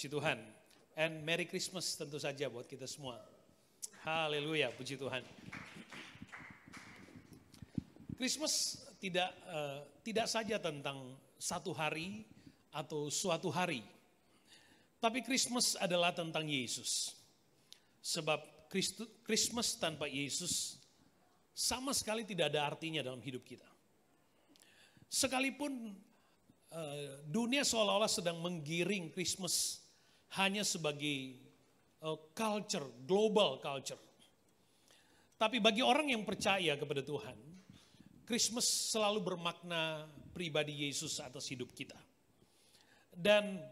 Puji Tuhan. And Merry Christmas tentu saja buat kita semua. Haleluya, puji Tuhan. Christmas tidak saja tentang satu hari atau suatu hari. Tapi Christmas adalah tentang Yesus. Sebab Christmas tanpa Yesus sama sekali tidak ada artinya dalam hidup kita. Sekalipun dunia seolah-olah sedang menggiring Christmas hanya sebagai culture, global culture. Tapi bagi orang yang percaya kepada Tuhan, Christmas selalu bermakna pribadi Yesus atas hidup kita. Dan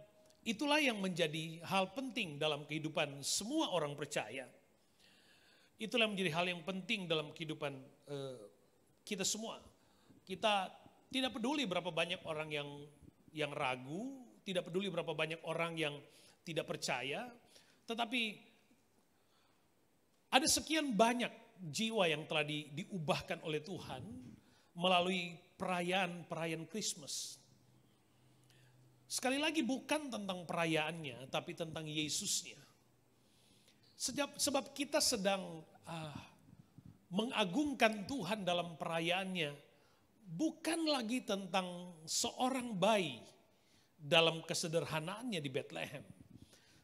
itulah yang menjadi hal penting dalam kehidupan semua orang percaya. Itulah menjadi hal yang penting dalam kehidupan kita semua. Kita tidak peduli berapa banyak orang yang ragu, tidak peduli berapa banyak orang yang tidak percaya, tetapi ada sekian banyak jiwa yang telah diubahkan oleh Tuhan melalui perayaan Christmas. Sekali lagi bukan tentang perayaannya, tapi tentang Yesusnya. Sebab kita sedang mengagungkan Tuhan dalam perayaannya, bukan lagi tentang seorang bayi dalam kesederhanaannya di Bethlehem.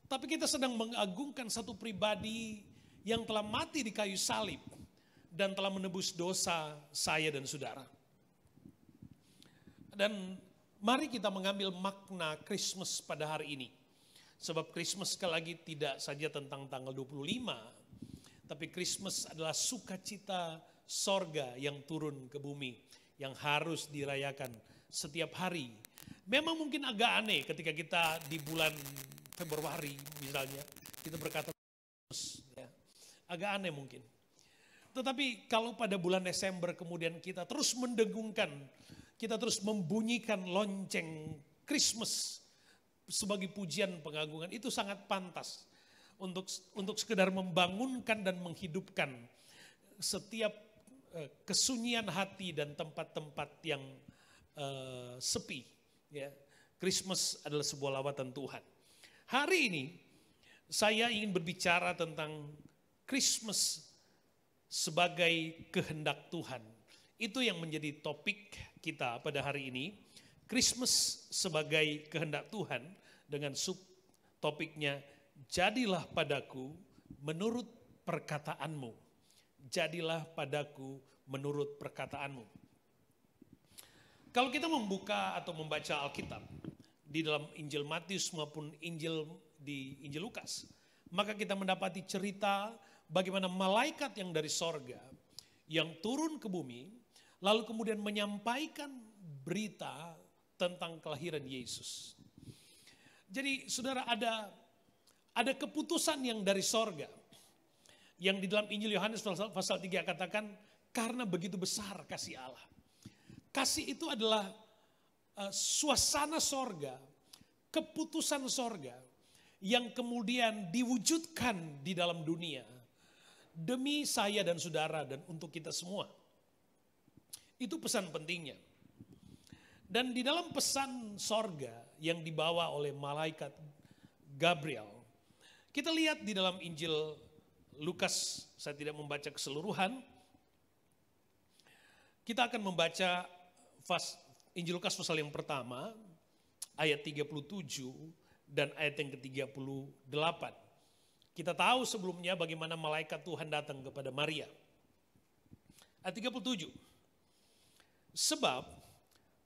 Tapi kita sedang mengagungkan satu pribadi yang telah mati di kayu salib dan telah menebus dosa saya dan saudara. Dan mari kita mengambil makna Christmas pada hari ini. Sebab Christmas sekali lagi tidak saja tentang tanggal 25, tapi Christmas adalah sukacita sorga yang turun ke bumi, yang harus dirayakan setiap hari. Memang mungkin agak aneh ketika kita di bulan Februari misalnya, kita berkata ya, agak aneh mungkin. Tetapi kalau pada bulan Desember kemudian kita terus mendengungkan, kita terus membunyikan lonceng Christmas sebagai pujian pengagungan, itu sangat pantas untuk sekedar membangunkan dan menghidupkan setiap kesunyian hati dan tempat-tempat yang sepi. Ya, Christmas adalah sebuah lawatan Tuhan. Hari ini saya ingin berbicara tentang Christmas sebagai kehendak Tuhan. Itu yang menjadi topik kita pada hari ini. Christmas sebagai kehendak Tuhan dengan subtopiknya, jadilah padaku menurut perkataanmu. Jadilah padaku menurut perkataanmu. Kalau kita membuka atau membaca Alkitab di dalam Injil Matius maupun Injil Lukas, maka kita mendapati cerita bagaimana malaikat yang dari sorga yang turun ke bumi lalu kemudian menyampaikan berita tentang kelahiran Yesus. Jadi saudara, ada keputusan yang dari sorga. Yang di dalam Injil Yohanes pasal 3 katakan, karena begitu besar kasih Allah. Kasih itu adalah suasana sorga, keputusan sorga yang kemudian diwujudkan di dalam dunia demi saya dan saudara dan untuk kita semua. Itu pesan pentingnya. Dan di dalam pesan sorga yang dibawa oleh malaikat Gabriel, kita lihat di dalam Injil Lukas, saya tidak membaca keseluruhan. Kita akan membaca Injil Lukas pasal yang pertama, ayat 37 dan ayat yang ke-38. Kita tahu sebelumnya bagaimana malaikat Tuhan datang kepada Maria. Ayat 37. Sebab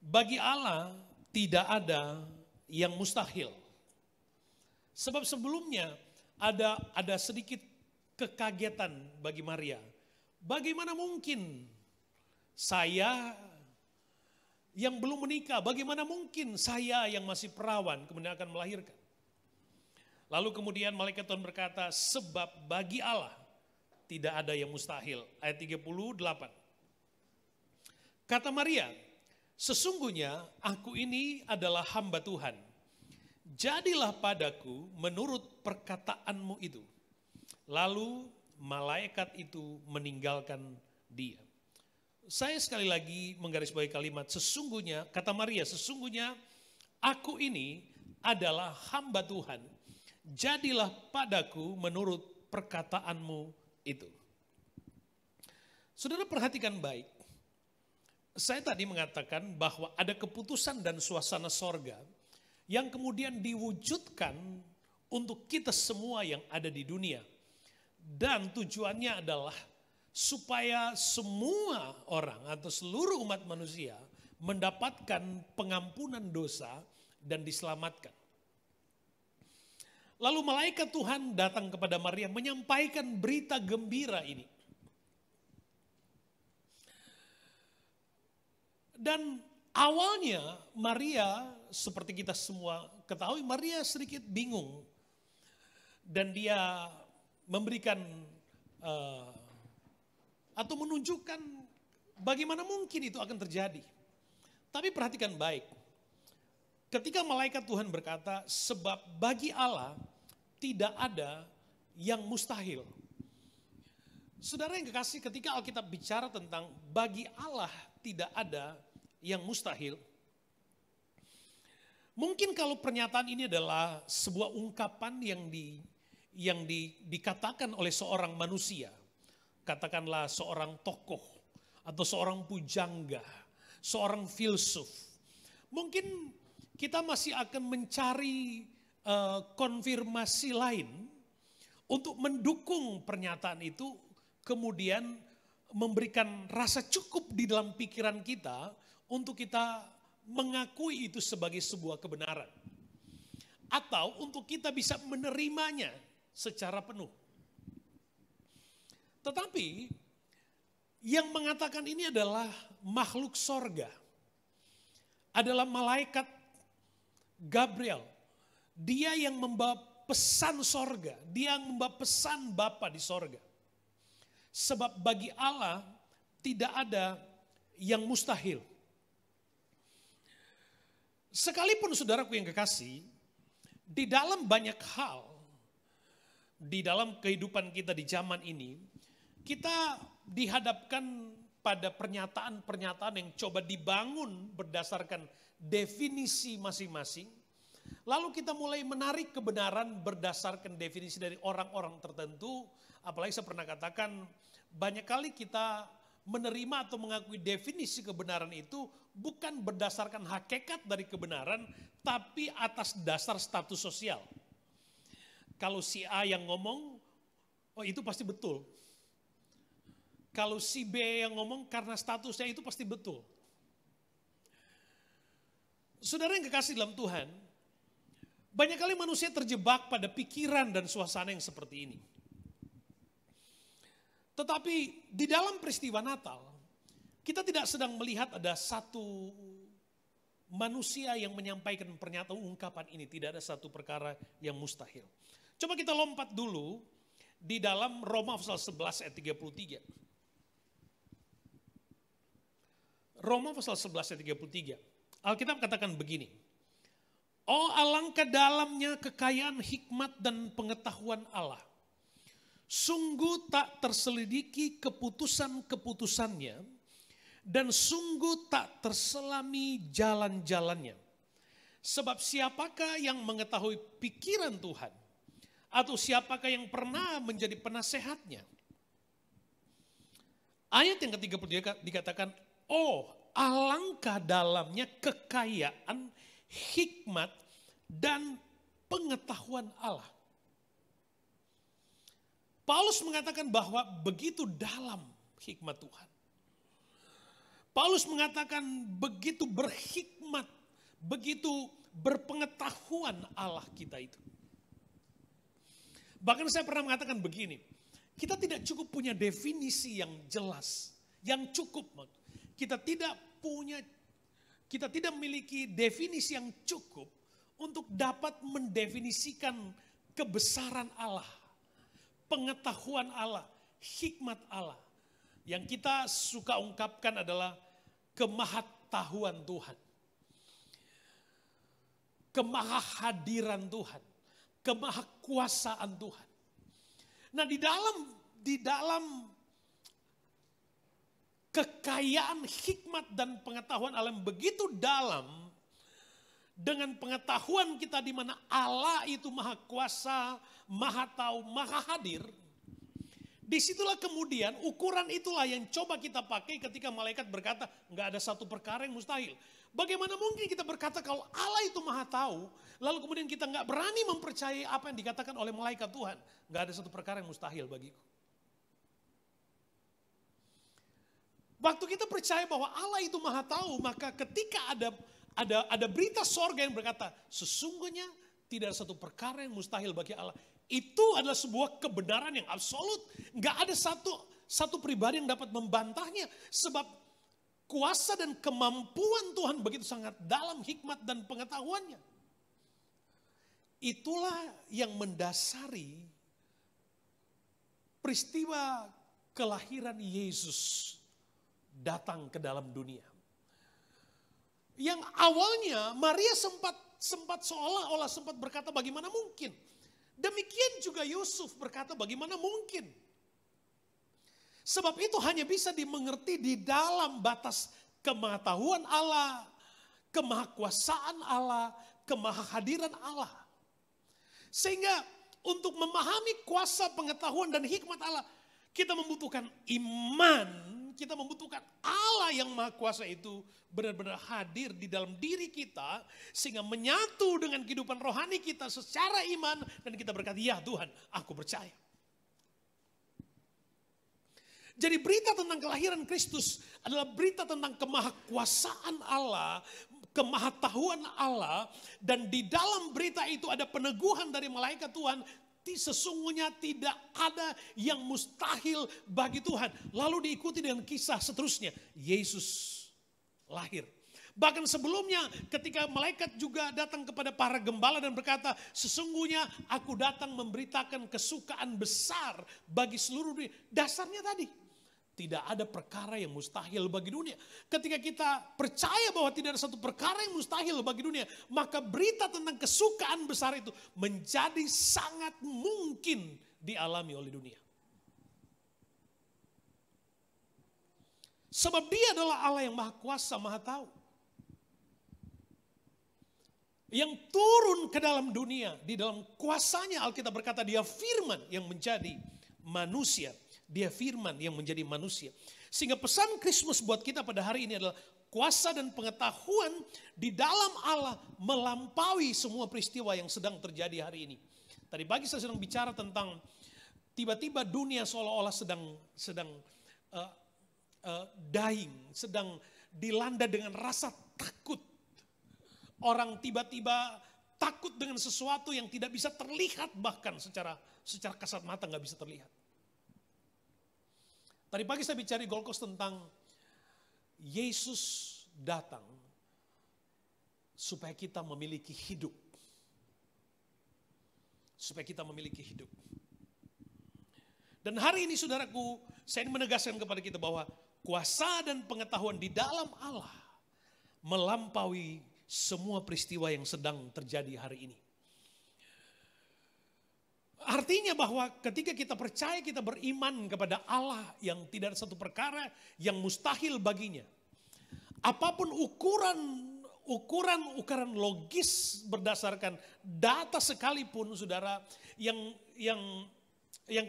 bagi Allah tidak ada yang mustahil. Sebab sebelumnya ada sedikit kekagetan bagi Maria. Bagaimana mungkin saya yang belum menikah, bagaimana mungkin saya yang masih perawan kemudian akan melahirkan? Lalu kemudian malaikat Tuhan berkata, sebab bagi Allah tidak ada yang mustahil. Ayat 38. Kata Maria, sesungguhnya aku ini adalah hamba Tuhan. Jadilah padaku menurut perkataanmu itu. Lalu malaikat itu meninggalkan dia. Saya sekali lagi menggarisbawahi kalimat sesungguhnya, kata Maria, sesungguhnya aku ini adalah hamba Tuhan. Jadilah padaku menurut perkataanmu itu. Saudara perhatikan baik. Saya tadi mengatakan bahwa ada keputusan dan suasana sorga yang kemudian diwujudkan untuk kita semua yang ada di dunia. Dan tujuannya adalah supaya semua orang atau seluruh umat manusia mendapatkan pengampunan dosa dan diselamatkan. Lalu malaikat Tuhan datang kepada Maria menyampaikan berita gembira ini. Dan awalnya Maria, seperti kita semua ketahui, Maria sedikit bingung. Dan dia memberikan atau menunjukkan bagaimana mungkin itu akan terjadi. Tapi perhatikan baik. Ketika malaikat Tuhan berkata, sebab bagi Allah tidak ada yang mustahil. Saudara yang kekasih, ketika Alkitab bicara tentang bagi Allah tidak ada yang mustahil, mungkin kalau pernyataan ini adalah sebuah ungkapan yang dikatakan oleh seorang manusia, katakanlah seorang tokoh atau seorang pujangga, seorang filsuf, mungkin kita masih akan mencari konfirmasi lain untuk mendukung pernyataan itu, kemudian memberikan rasa cukup di dalam pikiran kita untuk kita mengakui itu sebagai sebuah kebenaran. Atau untuk kita bisa menerimanya secara penuh. Tetapi yang mengatakan ini adalah makhluk sorga. Adalah malaikat Gabriel. Dia yang membawa pesan sorga. Dia yang membawa pesan Bapa di sorga. Sebab bagi Allah tidak ada yang mustahil. Sekalipun saudaraku yang kekasih, di dalam banyak hal, di dalam kehidupan kita di zaman ini, kita dihadapkan pada pernyataan-pernyataan yang coba dibangun berdasarkan definisi masing-masing. Lalu kita mulai menarik kebenaran berdasarkan definisi dari orang-orang tertentu. Apalagi saya pernah katakan, banyak kali kita menerima atau mengakui definisi kebenaran itu bukan berdasarkan hakikat dari kebenaran, tapi atas dasar status sosial. Kalau si A yang ngomong, oh itu pasti betul. Kalau si B yang ngomong karena statusnya itu pasti betul. Saudara yang kekasih dalam Tuhan, banyak kali manusia terjebak pada pikiran dan suasana yang seperti ini. Tetapi di dalam peristiwa Natal, kita tidak sedang melihat ada satu manusia yang menyampaikan pernyataan ungkapan ini. Tidak ada satu perkara yang mustahil. Coba kita lompat dulu di dalam Roma pasal 11 ayat 33. Roma pasal 11 ayat 33. Alkitab katakan begini. Oh alangkah dalamnya kekayaan hikmat dan pengetahuan Allah. Sungguh tak terselidiki keputusan-keputusannya dan sungguh tak terselami jalan-jalannya. Sebab siapakah yang mengetahui pikiran Tuhan? Atau siapakah yang pernah menjadi penasehatnya? Ayat yang ke-33 dikatakan, oh alangkah dalamnya kekayaan, hikmat, dan pengetahuan Allah. Paulus mengatakan bahwa begitu dalam hikmat Tuhan. Paulus mengatakan begitu berhikmat, begitu berpengetahuan Allah kita itu. Bahkan saya pernah mengatakan begini, kita tidak cukup punya definisi yang jelas, yang cukup. Kita tidak memiliki definisi yang cukup untuk dapat mendefinisikan kebesaran Allah, pengetahuan Allah, hikmat Allah. Yang kita suka ungkapkan adalah kemahatahuan Tuhan. Kemahahadiran Tuhan. Kemahakuasaan Tuhan. Nah di dalam kekayaan hikmat dan pengetahuan Allah yang begitu dalam, dengan pengetahuan kita di mana Allah itu maha kuasa, maha tahu, maha hadir. Disitulah kemudian ukuran itulah yang coba kita pakai ketika malaikat berkata nggak ada satu perkara yang mustahil. Bagaimana mungkin kita berkata kalau Allah itu maha tahu, lalu kemudian kita nggak berani mempercayai apa yang dikatakan oleh malaikat Tuhan. Nggak ada satu perkara yang mustahil bagiku. Waktu kita percaya bahwa Allah itu maha tahu, maka ketika ada berita sorga yang berkata, sesungguhnya tidak ada satu perkara yang mustahil bagi Allah. Itu adalah sebuah kebenaran yang absolut. Nggak ada satu pribadi yang dapat membantahnya. Sebab kuasa dan kemampuan Tuhan begitu sangat dalam hikmat dan pengetahuannya. Itulah yang mendasari peristiwa kelahiran Yesus datang ke dalam dunia. Yang awalnya Maria sempat seolah-olah sempat berkata bagaimana mungkin. Demikian juga Yusuf berkata bagaimana mungkin. Sebab itu hanya bisa dimengerti di dalam batas kemahatahuan Allah, kemahakuasaan Allah, kemahahadiran Allah. Sehingga untuk memahami kuasa pengetahuan dan hikmat Allah, kita membutuhkan iman, kita membutuhkan Allah yang maha kuasa itu benar-benar hadir di dalam diri kita. Sehingga menyatu dengan kehidupan rohani kita secara iman. Dan kita berkata, ya Tuhan aku percaya. Jadi berita tentang kelahiran Kristus adalah berita tentang kemahakuasaan Allah, kemahatahuan Allah. Dan di dalam berita itu ada peneguhan dari malaikat Tuhan. Sesungguhnya tidak ada yang mustahil bagi Tuhan. Lalu diikuti dengan kisah seterusnya. Yesus lahir. Bahkan sebelumnya ketika malaikat juga datang kepada para gembala dan berkata, sesungguhnya aku datang memberitakan kesukaan besar bagi seluruh dunia. Dasarnya tadi, tidak ada perkara yang mustahil bagi dunia. Ketika kita percaya bahwa tidak ada satu perkara yang mustahil bagi dunia, maka berita tentang kesukaan besar itu menjadi sangat mungkin dialami oleh dunia. Sebab dia adalah Allah yang maha kuasa, maha tahu. Yang turun ke dalam dunia, di dalam kuasanya Alkitab berkata dia firman yang menjadi manusia. Dia firman yang menjadi manusia. Sehingga pesan Kristus buat kita pada hari ini adalah kuasa dan pengetahuan di dalam Allah melampaui semua peristiwa yang sedang terjadi hari ini. Tadi pagi saya sedang bicara tentang tiba-tiba dunia seolah-olah sedang dying, sedang dilanda dengan rasa takut. Orang tiba-tiba takut dengan sesuatu yang tidak bisa terlihat, bahkan secara kasat mata nggak bisa terlihat. Tadi pagi saya bicara di Gold Coast tentang Yesus datang supaya kita memiliki hidup. Supaya kita memiliki hidup. Dan hari ini saudaraku, saya ingin menegaskan kepada kita bahwa kuasa dan pengetahuan di dalam Allah melampaui semua peristiwa yang sedang terjadi hari ini. Artinya bahwa ketika kita percaya, kita beriman kepada Allah yang tidak ada satu perkara yang mustahil baginya. Apapun ukuran logis berdasarkan data sekalipun saudara yang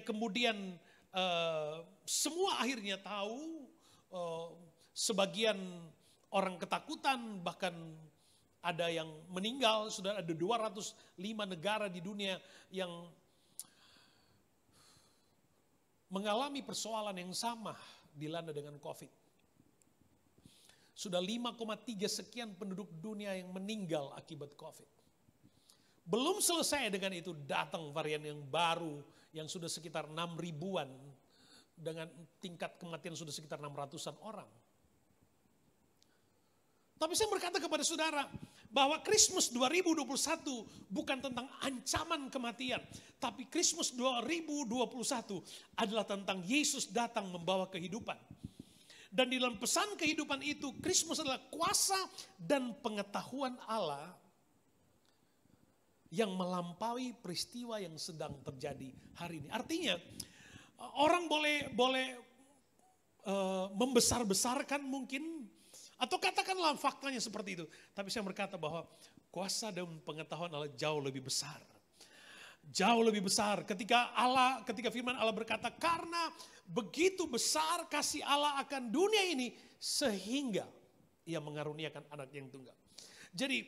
kemudian semua akhirnya tahu, sebagian orang ketakutan, bahkan ada yang meninggal. Sudah ada 205 negara di dunia yang mengalami persoalan yang sama dilanda dengan COVID. Sudah 5,3 sekian penduduk dunia yang meninggal akibat COVID. Belum selesai dengan itu, datang varian yang baru yang sudah sekitar 6 ribuan dengan tingkat kematian sudah sekitar 600-an orang. Tapi saya berkata kepada saudara bahwa Christmas 2021 bukan tentang ancaman kematian. Tapi Christmas 2021 adalah tentang Yesus datang membawa kehidupan. Dan di dalam pesan kehidupan itu, Christmas adalah kuasa dan pengetahuan Allah yang melampaui peristiwa yang sedang terjadi hari ini. Artinya orang boleh membesar-besarkan mungkin, Atau katakanlah faktanya seperti itu. Tapi saya berkata bahwa kuasa dan pengetahuan Allah jauh lebih besar. Jauh lebih besar ketika firman Allah berkata, karena begitu besar kasih Allah akan dunia ini sehingga ia mengaruniakan anak yang tunggal. Jadi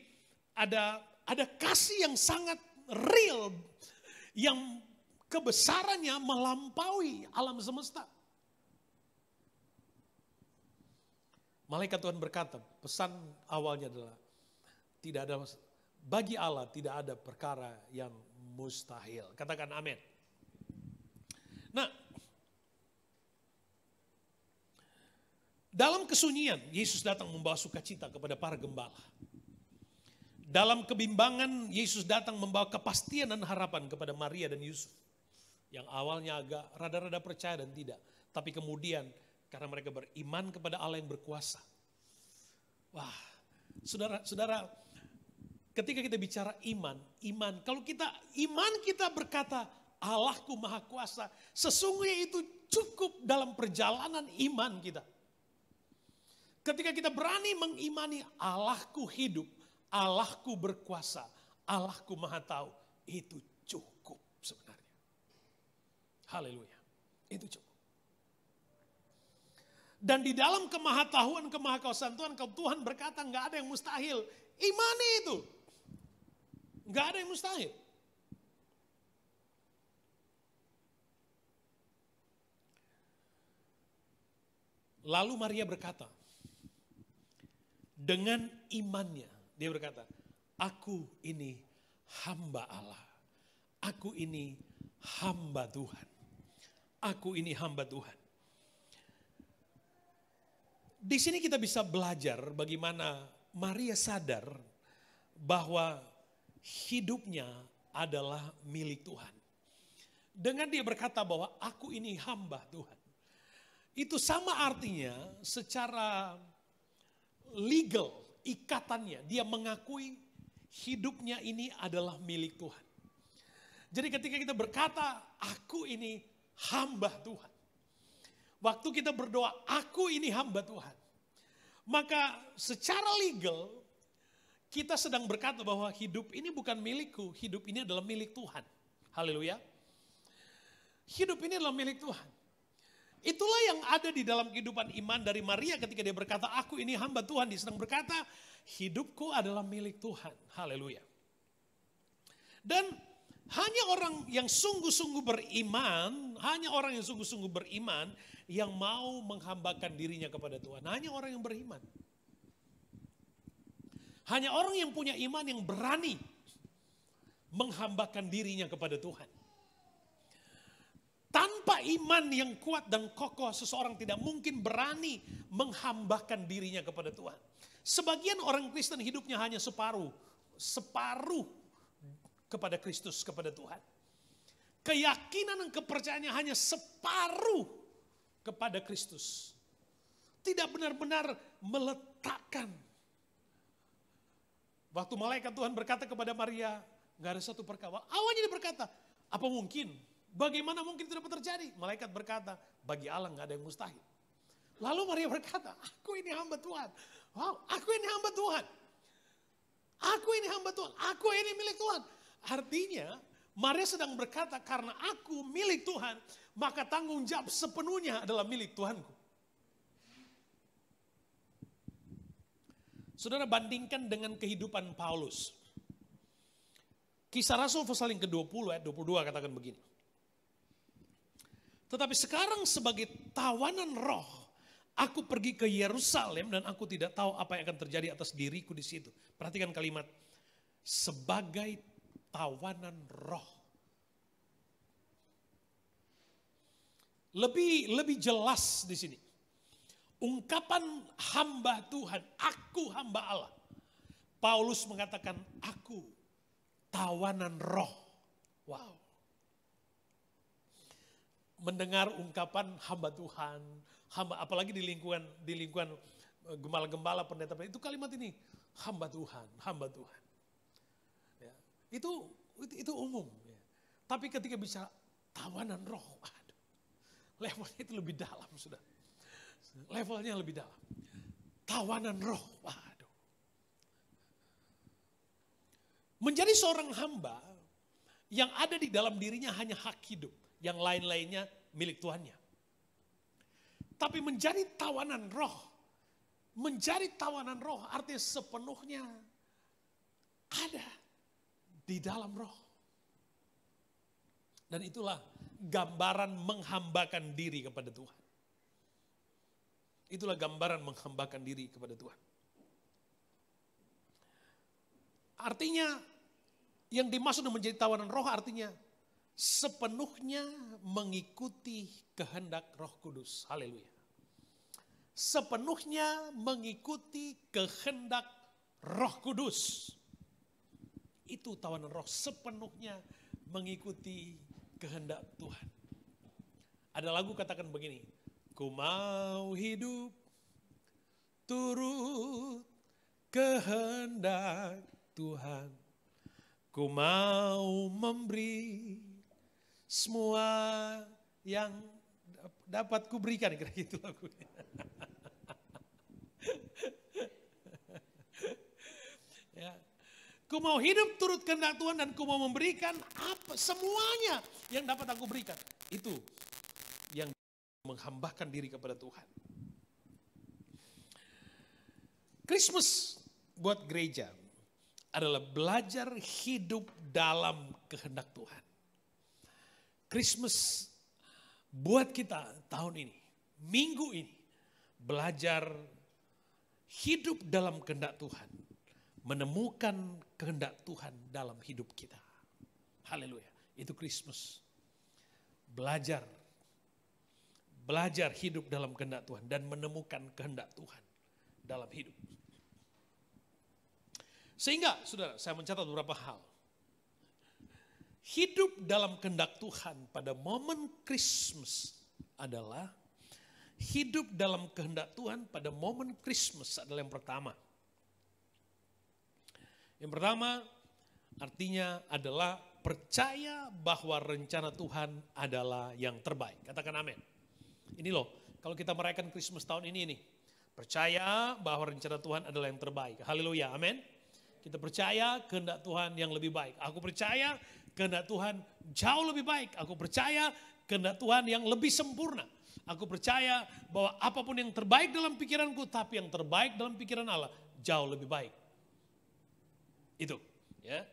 ada kasih yang sangat real yang kebesarannya melampaui alam semesta. Malaikat Tuhan berkata, pesan awalnya adalah bagi Allah tidak ada perkara yang mustahil. Katakan amin. Nah, dalam kesunyian Yesus datang membawa sukacita kepada para gembala. Dalam kebimbangan Yesus datang membawa kepastian dan harapan kepada Maria dan Yusuf. Yang awalnya agak rada-rada percaya dan tidak. Tapi kemudian karena mereka beriman kepada Allah yang berkuasa. Wah, saudara, ketika kita bicara iman, kalau iman kita berkata Allahku Maha Kuasa, sesungguhnya itu cukup dalam perjalanan iman kita. Ketika kita berani mengimani Allahku hidup, Allahku berkuasa, Allahku Maha Tahu, itu cukup sebenarnya. Haleluya, itu cukup. Dan di dalam kemahatahuan, kemahakausan Tuhan, kalau Tuhan berkata nggak ada yang mustahil, imani itu. Nggak ada yang mustahil. Lalu Maria berkata, dengan imannya, dia berkata, aku ini hamba Allah. Aku ini hamba Tuhan. Aku ini hamba Tuhan. Di sini kita bisa belajar bagaimana Maria sadar bahwa hidupnya adalah milik Tuhan. Dengan dia berkata bahwa aku ini hamba Tuhan. Itu sama artinya secara legal, ikatannya. Dia mengakui hidupnya ini adalah milik Tuhan. Jadi ketika kita berkata aku ini hamba Tuhan. Waktu kita berdoa, aku ini hamba Tuhan. Maka secara legal, kita sedang berkata bahwa hidup ini bukan milikku, hidup ini adalah milik Tuhan. Haleluya. Hidup ini adalah milik Tuhan. Itulah yang ada di dalam kehidupan iman dari Maria ketika dia berkata, aku ini hamba Tuhan. Dia sedang berkata, hidupku adalah milik Tuhan. Haleluya. Dan hanya orang yang sungguh-sungguh beriman, yang mau menghambakan dirinya kepada Tuhan. Hanya orang yang beriman. Hanya orang yang punya iman yang berani menghambakan dirinya kepada Tuhan. Tanpa iman yang kuat dan kokoh, seseorang tidak mungkin berani menghambakan dirinya kepada Tuhan. Sebagian orang Kristen hidupnya hanya separuh kepada Kristus, kepada Tuhan. Keyakinan dan kepercayaannya hanya separuh kepada Kristus. Tidak benar-benar meletakkan. Waktu malaikat Tuhan berkata kepada Maria, gak ada satu perkara. Awalnya dia berkata, apa mungkin? Bagaimana mungkin itu dapat terjadi? Malaikat berkata, bagi Allah gak ada yang mustahil. Lalu Maria berkata, aku ini hamba Tuhan. Wow, aku ini hamba Tuhan. Aku ini hamba Tuhan. Aku ini milik Tuhan. Artinya, Maria sedang berkata, karena aku milik Tuhan, maka tanggung jawab sepenuhnya adalah milik Tuhanku. Saudara, bandingkan dengan kehidupan Paulus. Kisah Rasul pasal yang ke-20 ayat 22 katakan begini. Tetapi sekarang sebagai tawanan roh, aku pergi ke Yerusalem dan aku tidak tahu apa yang akan terjadi atas diriku di situ. Perhatikan kalimat, sebagai tawanan roh. Lebih jelas di sini. Ungkapan hamba Tuhan, aku hamba Allah. Paulus mengatakan, aku tawanan roh. Wow. Mendengar ungkapan hamba Tuhan, apalagi di lingkungan gembala-gembala pendeta, itu kalimat ini, hamba Tuhan, hamba Tuhan. Ya, itu umum. Ya. Tapi ketika bicara tawanan roh, aduh, levelnya itu lebih dalam sudah. Levelnya lebih dalam. tawanan roh. Waduh. Menjadi seorang hamba yang ada di dalam dirinya hanya hak hidup. Yang lain-lainnya milik Tuhannya. Tapi menjadi tawanan roh. Menjadi tawanan roh artinya sepenuhnya ada di dalam roh. Dan itulah gambaran menghambakan diri kepada Tuhan. Itulah gambaran menghambakan diri kepada Tuhan. Artinya yang dimaksud menjadi tawanan roh artinya sepenuhnya mengikuti kehendak Roh Kudus. Haleluya. Sepenuhnya mengikuti kehendak Roh Kudus. Itu tawanan roh, sepenuhnya mengikuti kehendak Tuhan. Ada lagu katakan begini, ku mau hidup turut kehendak Tuhan. Ku mau memberi semua yang dapat kuberikan, kira gitu lagunya. Ya. Ku mau hidup turut kehendak Tuhan dan ku mau memberikan apa semuanya yang dapat aku berikan. Itu yang menghambakan diri kepada Tuhan. Christmas buat gereja adalah belajar hidup dalam kehendak Tuhan. Christmas buat kita tahun ini, minggu ini, belajar hidup dalam kehendak Tuhan. Menemukan kehendak Tuhan dalam hidup kita. Haleluya. Itu Christmas. Belajar hidup dalam kehendak Tuhan dan menemukan kehendak Tuhan dalam hidup. Sehingga, saudara, saya mencatat beberapa hal. Hidup dalam kehendak Tuhan pada momen Christmas adalah hidup dalam kehendak Tuhan pada momen Christmas adalah yang pertama. Yang pertama artinya adalah percaya bahwa rencana Tuhan adalah yang terbaik. Katakan amin. Ini loh, kalau kita merayakan Christmas tahun ini, percaya bahwa rencana Tuhan adalah yang terbaik. Haleluya, amin. Kita percaya kehendak Tuhan yang lebih baik. Aku percaya kehendak Tuhan jauh lebih baik. Aku percaya kehendak Tuhan yang lebih sempurna. Aku percaya bahwa apapun yang terbaik dalam pikiranku, tapi yang terbaik dalam pikiran Allah jauh lebih baik. Itu, ya.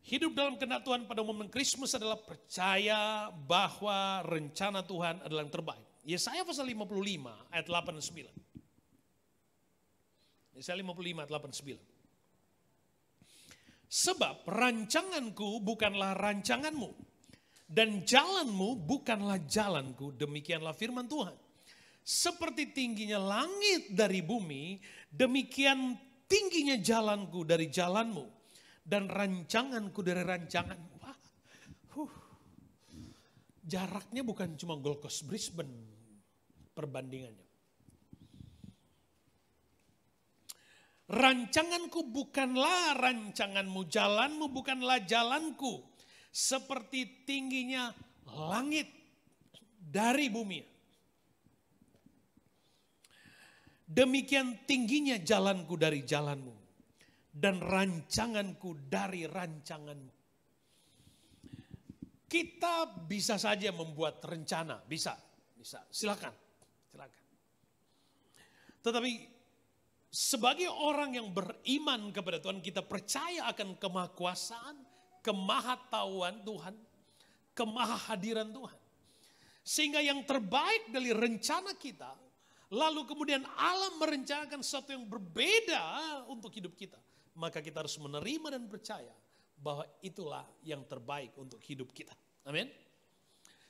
Hidup dalam kehendak Tuhan pada momen Christmas adalah percaya bahwa rencana Tuhan adalah yang terbaik. Yesaya pasal 55 ayat 8 dan 9. Yesaya 55 ayat 8 dan 9. Sebab rancanganku bukanlah rancanganmu, dan jalanmu bukanlah jalanku, demikianlah firman Tuhan. Seperti tingginya langit dari bumi, demikian tingginya jalanku dari jalanmu, dan rancanganku dari rancanganmu. Jaraknya bukan cuma Gold Coast Brisbane perbandingannya. Rancanganku bukanlah rancanganmu, jalanmu bukanlah jalanku. Seperti tingginya langit dari bumi. Demikian tingginya jalanku dari jalanmu. Dan rancanganku dari rancanganmu. Kita bisa saja membuat rencana, bisa. Silakan. Tetapi sebagai orang yang beriman kepada Tuhan, kita percaya akan kemahakuasaan, kemahatauan Tuhan, kemahahadiran Tuhan. Sehingga yang terbaik dari rencana kita, lalu kemudian Allah merencanakan sesuatu yang berbeda untuk hidup kita. Maka kita harus menerima dan percaya bahwa itulah yang terbaik untuk hidup kita. Amin.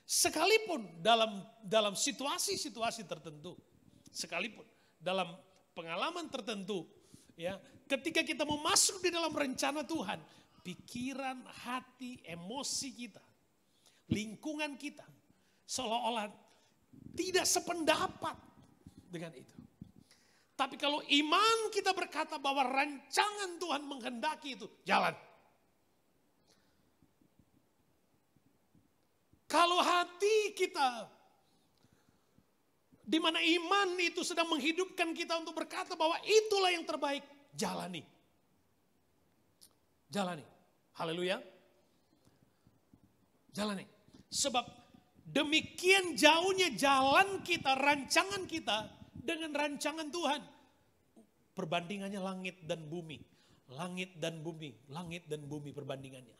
Sekalipun dalam situasi-situasi tertentu, sekalipun dalam pengalaman tertentu, ya, ketika kita mau masuk di dalam rencana Tuhan, pikiran, hati, emosi kita, lingkungan kita, seolah-olah tidak sependapat dengan itu. Tapi kalau iman kita berkata bahwa rancangan Tuhan menghendaki itu, jalan. Kalau hati kita Di mana iman itu sedang menghidupkan kita untuk berkata bahwa itulah yang terbaik. Jalani. Jalani. Haleluya. Jalani. Sebab demikian jauhnya jalan kita, rancangan kita dengan rancangan Tuhan. Perbandingannya langit dan bumi. Langit dan bumi. Langit dan bumi perbandingannya.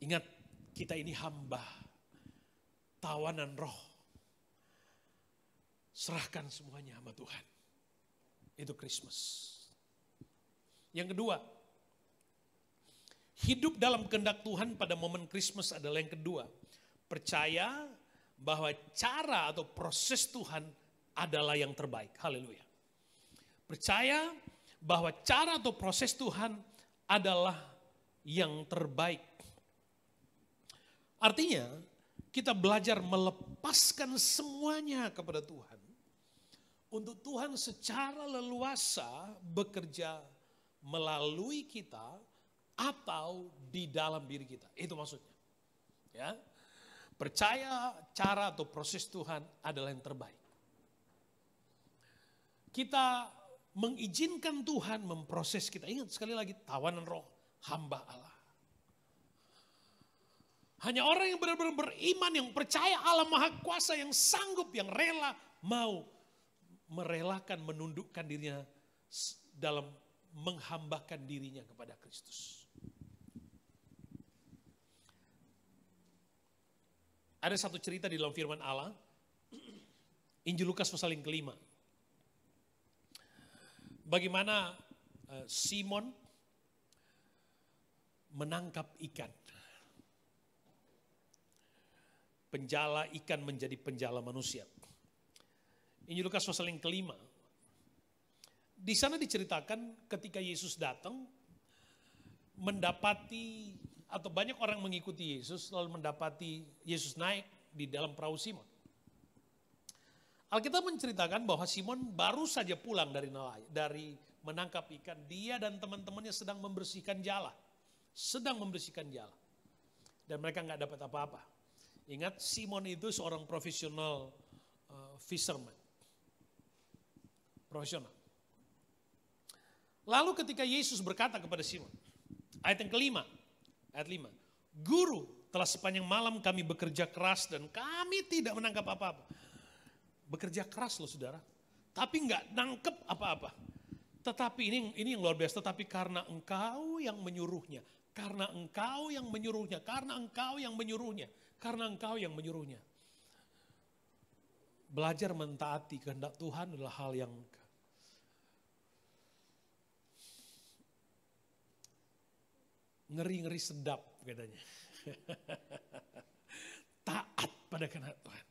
Ingat, kita ini hamba, tawanan roh. Serahkan semuanya sama Tuhan. Itu Christmas. Yang kedua, hidup dalam kehendak Tuhan pada momen Christmas adalah yang kedua. Percaya bahwa cara atau proses Tuhan adalah yang terbaik. Haleluya. Percaya bahwa cara atau proses Tuhan adalah yang terbaik. Artinya, kita belajar melepaskan semuanya kepada Tuhan. Untuk Tuhan secara leluasa bekerja melalui kita atau di dalam diri kita. Itu maksudnya. Ya. Percaya cara atau proses Tuhan adalah yang terbaik. Kita mengizinkan Tuhan memproses kita. Ingat sekali lagi, tawanan roh, hamba Allah. Hanya orang yang benar-benar beriman, yang percaya Allah Maha Kuasa, yang sanggup, yang rela, mau merelakan, menundukkan dirinya dalam menghambakan dirinya kepada Kristus. Ada satu cerita di dalam firman Allah, Injil Lukas pasal yang kelima. Bagaimana Simon menangkap ikan. Penjala ikan menjadi penjala manusia. Injil Lukas pasal yang kelima. Di sana diceritakan ketika Yesus datang, mendapati atau banyak orang mengikuti Yesus, lalu mendapati Yesus naik di dalam perahu Simon. Alkitab menceritakan bahwa Simon baru saja pulang dari menangkap ikan. Dia dan teman-temannya sedang membersihkan jala. Dan mereka nggak dapat apa-apa. Ingat, Simon itu seorang profesional fisherman. Profesional. Lalu ketika Yesus berkata kepada Simon, ayat yang kelima, ayat 5. Guru, telah sepanjang malam kami bekerja keras dan kami tidak menangkap apa-apa. Bekerja keras loh saudara, tapi nggak nangkep apa-apa. Tetapi ini yang luar biasa, tetapi karena engkau yang menyuruhnya. Karena engkau yang menyuruhnya. Belajar mentaati kehendak Tuhan adalah hal yang ngeri-ngeri sedap katanya. Taat pada kehendak Tuhan.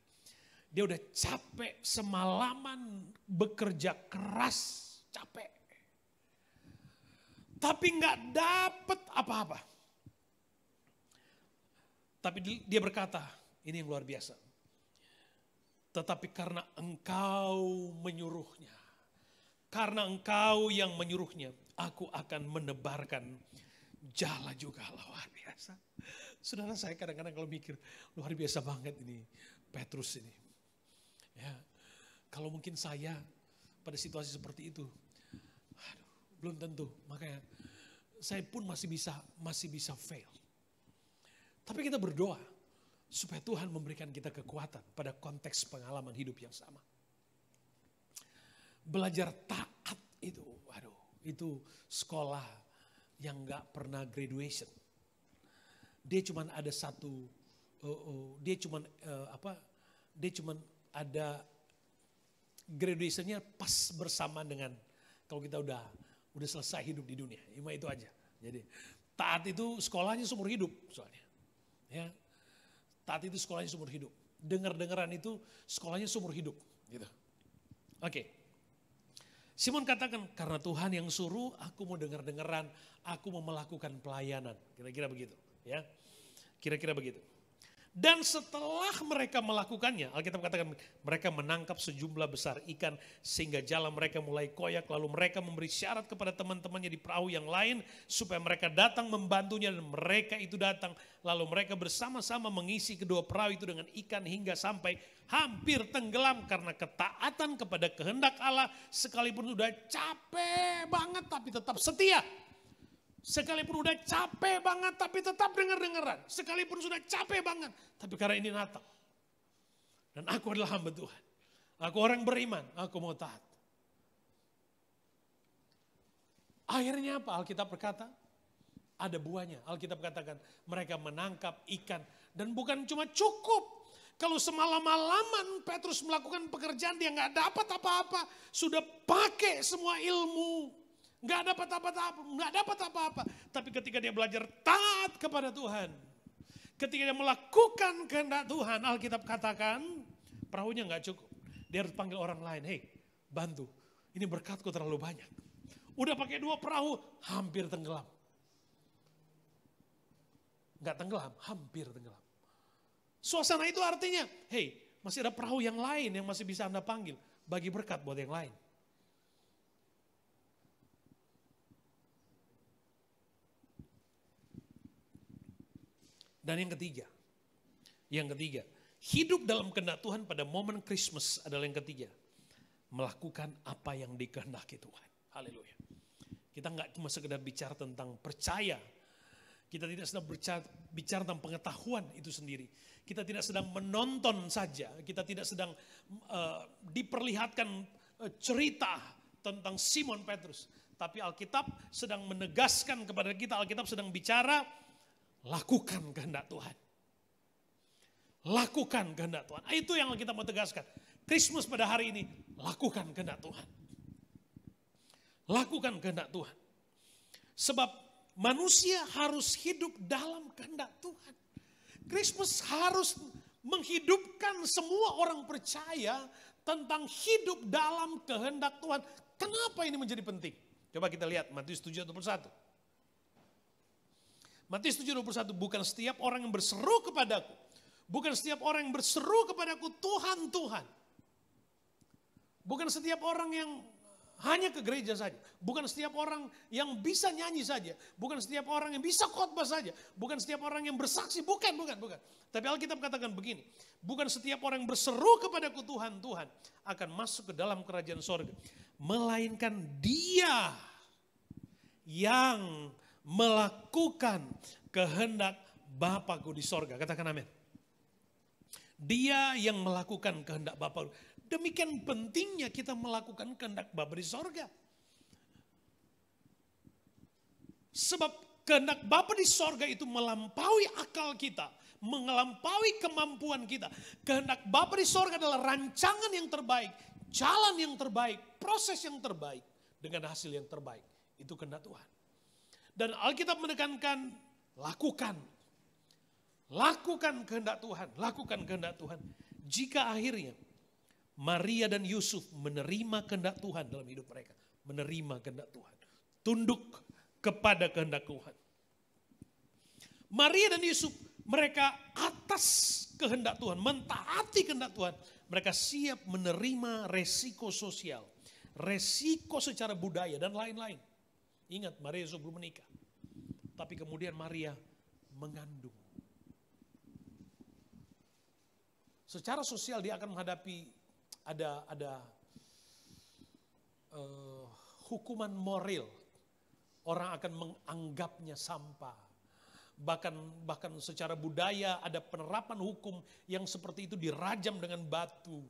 Dia udah capek semalaman bekerja keras, capek. Tapi nggak dapat apa-apa. Tapi dia berkata, ini yang luar biasa. Tetapi karena engkau menyuruhnya. Karena engkau yang menyuruhnya, aku akan menebarkan jala juga. Luar biasa. Saudara, saya kadang-kadang kalau mikir, luar biasa banget ini Petrus ini. Ya, kalau mungkin saya pada situasi seperti itu, belum tentu. Makanya saya pun masih bisa fail. Tapi kita berdoa supaya Tuhan memberikan kita kekuatan pada konteks pengalaman hidup yang sama. Belajar taat itu, itu sekolah yang gak pernah graduation. Dia cuman ada satu, dia cuman ada graduationnya pas bersamaan dengan kalau kita udah selesai hidup di dunia. Cuma itu aja. Jadi taat itu sekolahnya seumur hidup soalnya. Ya. Taat itu sekolahnya seumur hidup. Dengar-dengaran itu sekolahnya seumur hidup. Gitu. Oke. Simon katakan, karena Tuhan yang suruh, aku mau dengar-dengaran, aku mau melakukan pelayanan. Kira-kira begitu. Ya. Kira-kira begitu. Dan setelah mereka melakukannya, Alkitab katakan mereka menangkap sejumlah besar ikan sehingga jala mereka mulai koyak. Lalu mereka memberi syarat kepada teman-temannya di perahu yang lain supaya mereka datang membantunya, dan mereka itu datang. Lalu mereka bersama-sama mengisi kedua perahu itu dengan ikan hingga sampai hampir tenggelam karena ketaatan kepada kehendak Allah, sekalipun sudah capek banget tapi tetap setia. Sekalipun udah capek banget tapi tetap dengar-dengaran. Sekalipun sudah capek banget tapi karena ini Natal. Dan aku adalah hamba Tuhan. Aku orang beriman, aku mau taat. Akhirnya apa? Alkitab berkata, ada buahnya. Alkitab katakan mereka menangkap ikan. Dan bukan cuma cukup. Kalau semalam-malaman Petrus melakukan pekerjaan, dia nggak dapat apa-apa. Sudah pakai semua ilmu. Nggak dapat apa-apa. Tapi ketika dia belajar taat kepada Tuhan, ketika dia melakukan kehendak Tuhan, Alkitab katakan perahunya nggak cukup. Dia harus panggil orang lain, hei bantu, ini berkatku terlalu banyak. Udah pakai 2 perahu, hampir tenggelam. Nggak tenggelam, hampir tenggelam. Suasana itu artinya, hei masih ada perahu yang lain yang masih bisa Anda panggil, bagi berkat buat yang lain. Dan yang ketiga, hidup dalam kehendak Tuhan pada momen Christmas adalah yang ketiga. Melakukan apa yang dikehendaki Tuhan. Haleluya. Kita nggak cuma sekedar bicara tentang percaya. Kita tidak sedang bicara tentang pengetahuan itu sendiri. Kita tidak sedang menonton saja. Kita tidak sedang diperlihatkan cerita tentang Simon Petrus. Tapi Alkitab sedang menegaskan kepada kita, Alkitab sedang bicara, lakukan kehendak Tuhan. Lakukan kehendak Tuhan. Itu yang kita mau tegaskan. Christmas pada hari ini, lakukan kehendak Tuhan. Lakukan kehendak Tuhan. Sebab manusia harus hidup dalam kehendak Tuhan. Christmas harus menghidupkan semua orang percaya tentang hidup dalam kehendak Tuhan. Kenapa ini menjadi penting? Coba kita lihat Matius 7:21. Matius 7:21, bukan setiap orang yang berseru kepadaku. Bukan setiap orang yang berseru kepadaku, Tuhan, Tuhan. Bukan setiap orang yang hanya ke gereja saja. Bukan setiap orang yang bisa nyanyi saja. Bukan setiap orang yang bisa khotbah saja. Bukan setiap orang yang bersaksi. Bukan. Tapi Alkitab katakan begini. Bukan setiap orang yang berseru kepadaku, Tuhan, Tuhan, akan masuk ke dalam kerajaan sorga. Melainkan dia yang melakukan kehendak Bapakku di sorga. Katakan amin. Dia yang melakukan kehendak Bapa. Demikian pentingnya kita melakukan kehendak Bapa di sorga. Sebab kehendak Bapa di sorga itu melampaui akal kita. Melampaui kemampuan kita. Kehendak Bapa di sorga adalah rancangan yang terbaik. Jalan yang terbaik. Proses yang terbaik. Dengan hasil yang terbaik. Itu kehendak Tuhan. Dan Alkitab menekankan, lakukan. Lakukan kehendak Tuhan. Lakukan kehendak Tuhan. Jika akhirnya Maria dan Yusuf menerima kehendak Tuhan dalam hidup mereka. Menerima kehendak Tuhan. Tunduk kepada kehendak Tuhan. Maria dan Yusuf, mereka atas kehendak Tuhan. Mentaati kehendak Tuhan. Mereka siap menerima resiko sosial. Resiko secara budaya dan lain-lain. Ingat, Maria Yusuf belum menikah. Tapi kemudian Maria mengandung. Secara sosial dia akan menghadapi ada hukuman moral. Orang akan menganggapnya sampah. Bahkan secara budaya ada penerapan hukum yang seperti itu dirajam dengan batu.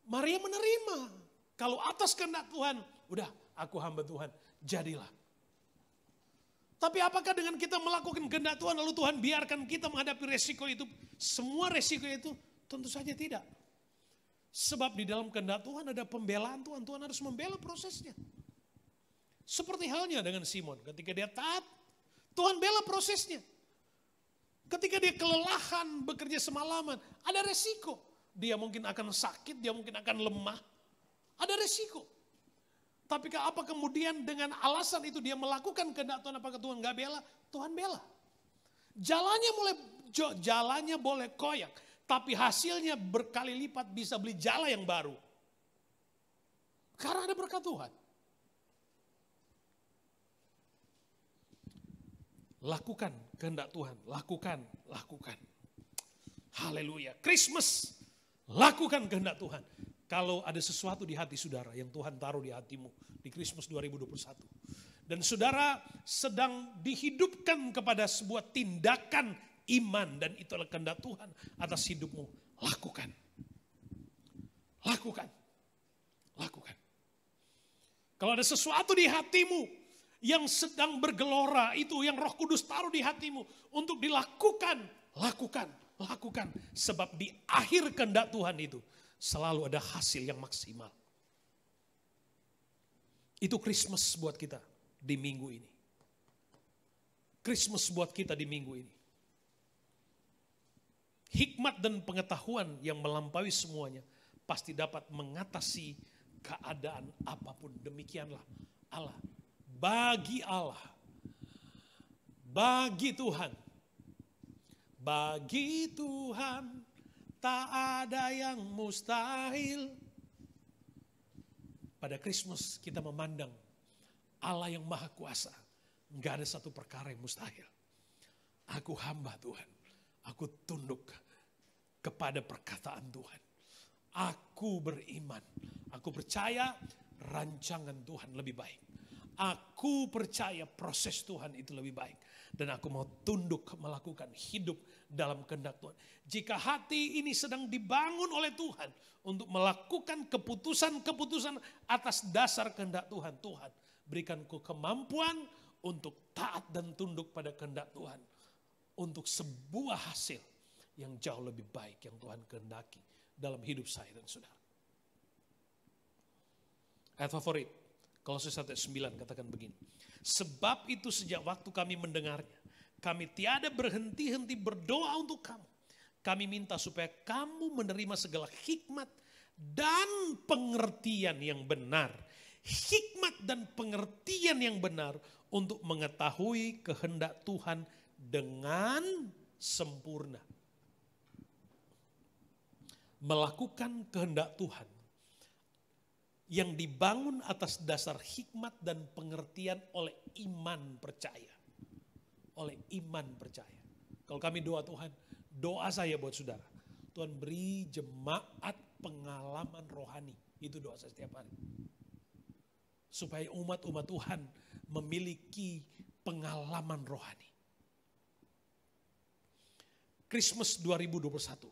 Maria menerima. Kalau atas kehendak Tuhan, udah aku hamba Tuhan, jadilah. Tapi apakah dengan kita melakukan kehendak Tuhan lalu Tuhan biarkan kita menghadapi resiko itu? Semua resiko itu tentu saja tidak. Sebab di dalam kehendak Tuhan ada pembelaan Tuhan. Tuhan harus membela prosesnya. Seperti halnya dengan Simon. Ketika dia taat, Tuhan bela prosesnya. Ketika dia kelelahan bekerja semalaman, ada resiko. Dia mungkin akan sakit, dia mungkin akan lemah. Ada resiko. Tapi apa kemudian dengan alasan itu dia melakukan kehendak Tuhan, apakah Tuhan gak bela? Tuhan bela. Jalannya boleh koyak, tapi hasilnya berkali lipat bisa beli jala yang baru. Karena ada berkat Tuhan. Lakukan kehendak Tuhan, lakukan. Haleluya. Christmas, lakukan kehendak Tuhan. Kalau ada sesuatu di hati saudara yang Tuhan taruh di hatimu di Christmas 2021. Dan saudara sedang dihidupkan kepada sebuah tindakan iman. Dan itu adalah kehendak Tuhan atas hidupmu. Lakukan. Kalau ada sesuatu di hatimu yang sedang bergelora, itu yang Roh Kudus taruh di hatimu untuk dilakukan, lakukan. Sebab di akhir kehendak Tuhan itu selalu ada hasil yang maksimal. Itu Christmas buat kita di minggu ini. Christmas buat kita di minggu ini. Hikmat dan pengetahuan yang melampaui semuanya pasti dapat mengatasi keadaan apapun. Demikianlah Allah. Bagi Allah, bagi Tuhan tak ada yang mustahil. Pada Christmas kita memandang Allah yang maha kuasa. Enggak ada satu perkara yang mustahil. Aku hamba Tuhan, aku tunduk kepada perkataan Tuhan. Aku beriman, aku percaya rancangan Tuhan lebih baik. Aku percaya proses Tuhan itu lebih baik. Dan aku mau tunduk melakukan hidup dalam kehendak Tuhan. Jika hati ini sedang dibangun oleh Tuhan untuk melakukan keputusan-keputusan atas dasar kehendak Tuhan. Tuhan berikanku kemampuan untuk taat dan tunduk pada kehendak Tuhan. Untuk sebuah hasil yang jauh lebih baik yang Tuhan kehendaki dalam hidup saya dan saudara. Ayat favorit. Kolose 1:9 katakan begini. Sebab itu sejak waktu kami mendengarnya, kami tiada berhenti-henti berdoa untuk kamu. Kami minta supaya kamu menerima segala hikmat dan pengertian yang benar. Hikmat dan pengertian yang benar untuk mengetahui kehendak Tuhan dengan sempurna. Melakukan kehendak Tuhan yang dibangun atas dasar hikmat dan pengertian oleh iman percaya. Oleh iman percaya. Kalau kami doa Tuhan, doa saya buat saudara. Tuhan beri jemaat pengalaman rohani. Itu doa saya setiap hari. Supaya umat-umat Tuhan memiliki pengalaman rohani. Christmas 2021.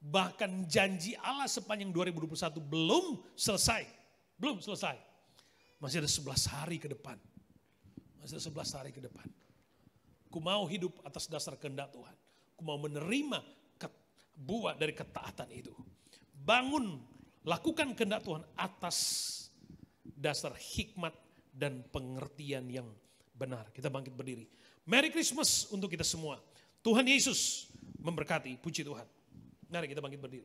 Bahkan janji Allah sepanjang 2021 belum selesai. Belum selesai. Masih ada 11 hari ke depan. Masih ada 11 hari ke depan. Ku mau hidup atas dasar kehendak Tuhan. Ku mau menerima buah dari ketaatan itu. Bangun, lakukan kehendak Tuhan atas dasar hikmat dan pengertian yang benar. Kita bangkit berdiri. Merry Christmas untuk kita semua. Tuhan Yesus memberkati, puji Tuhan. Mari kita bangkit berdiri.